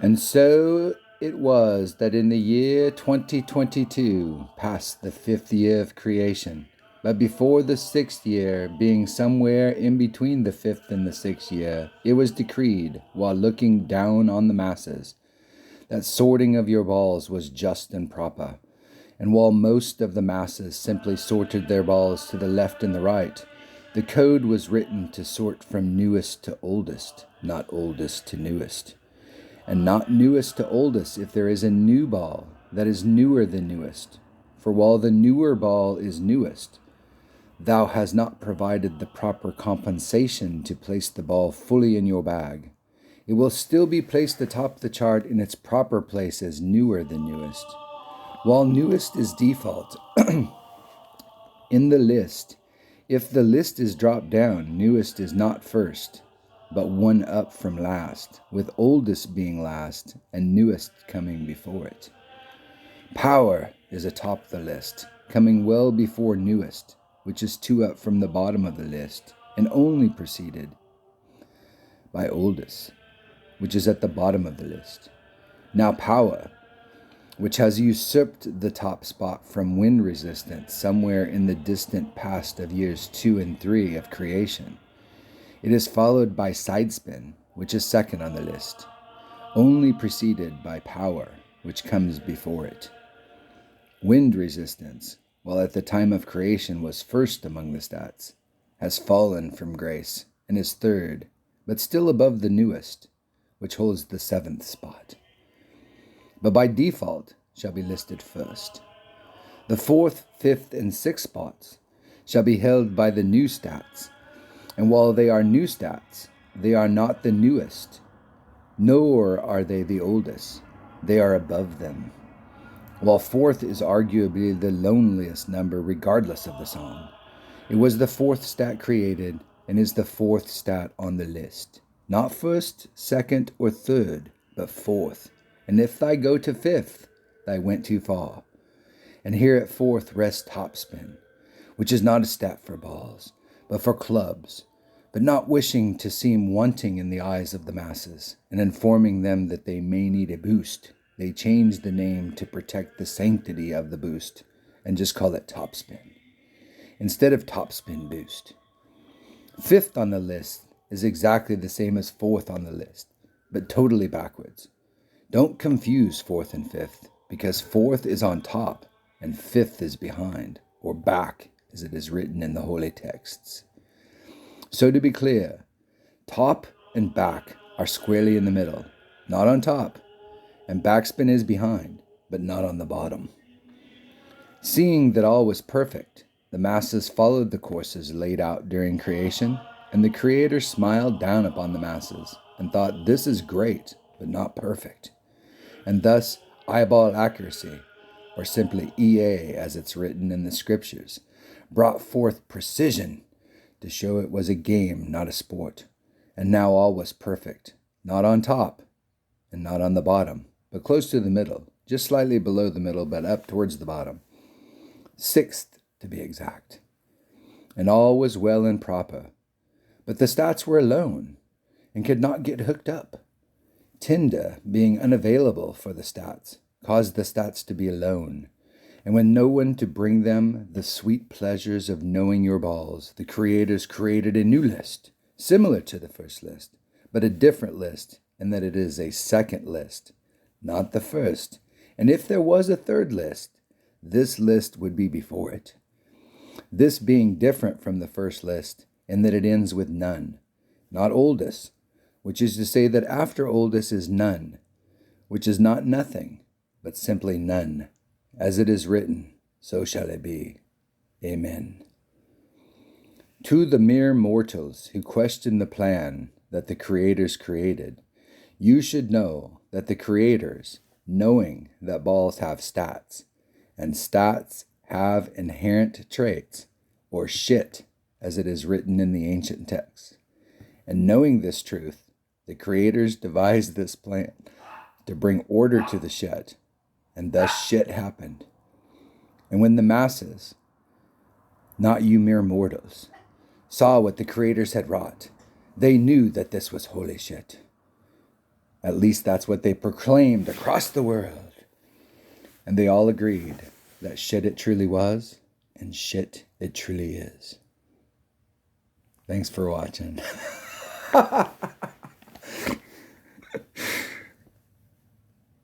And so it was that in the year 2022, past the 5th year of creation, but before the 6th year, being somewhere in between the 5th and the 6th year, it was decreed, while looking down on the masses, that sorting of your balls was just and proper. And while most of the masses simply sorted their balls to the left and the right, the code was written to sort from newest to oldest, not oldest to newest. And not newest to oldest if there is a new ball that is newer than newest. For while the newer ball is newest, thou hast not provided the proper compensation to place the ball fully in your bag. It will still be placed atop the chart in its proper place as newer than newest. While newest is default in the list, if the list is dropped down, newest is not first, but one up from last, with oldest being last and newest coming before it. Power is atop the list, coming well before newest, which is two up from the bottom of the list, and only preceded by oldest, which is at the bottom of the list. Now power, which has usurped the top spot from wind resistance somewhere in the distant past of years 2 and 3 of creation. It is followed by sidespin, which is second on the list, only preceded by power, which comes before it. Wind resistance, while at the time of creation was first among the stats, has fallen from grace and is third, but still above the newest, which holds the 7th spot, but by default shall be listed first. The 4th, 5th, and 6th spots shall be held by the new stats, and while they are new stats, they are not the newest, nor are they the oldest. They are above them. While 4th is arguably the loneliest number regardless of the song, it was the 4th stat created and is the 4th stat on the list. Not 1st, 2nd, or 3rd, but 4th. And if thy go to 5th, thy went too far. And here at 4th rests topspin, which is not a stat for balls, but for clubs, but not wishing to seem wanting in the eyes of the masses, and informing them that they may need a boost, they change the name to protect the sanctity of the boost, and just call it topspin, instead of topspin boost. 5th on the list is exactly the same as 4th on the list, but totally backwards. Don't confuse 4th and 5th, because 4th is on top and 5th is behind, or back, as it is written in the holy texts. So to be clear, top and back are squarely in the middle, not on top, and backspin is behind, but not on the bottom. Seeing that all was perfect, the masses followed the courses laid out during creation, and the Creator smiled down upon the masses and thought, this is great, but not perfect. And thus, eyeball accuracy, or simply EA as it's written in the scriptures, brought forth precision to show it was a game, not a sport. And now all was perfect, not on top and not on the bottom, but close to the middle, just slightly below the middle, but up towards the bottom. 6th, to be exact. And all was well and proper. But the stats were alone and could not get hooked up. Tinder, being unavailable for the stats, caused the stats to be alone. And when no one to bring them the sweet pleasures of knowing your balls, the creators created a new list, similar to the first list, but a different list in that it is a second list, not the first. And if there was a third list, this list would be before it. This being different from the first list in that it ends with none, not oldest, which is to say that after oldest is none, which is not nothing, but simply none. As it is written, so shall it be. Amen. To the mere mortals who question the plan that the creators created, you should know that the creators, knowing that balls have stats, and stats have inherent traits, or shit, as it is written in the ancient texts, and knowing this truth, the creators devised this plan to bring order to the shit, and thus shit happened. And when the masses, not you mere mortals, saw what the creators had wrought, they knew that this was holy shit. At least that's what they proclaimed across the world. And they all agreed that shit it truly was, and shit it truly is. Thanks for watching.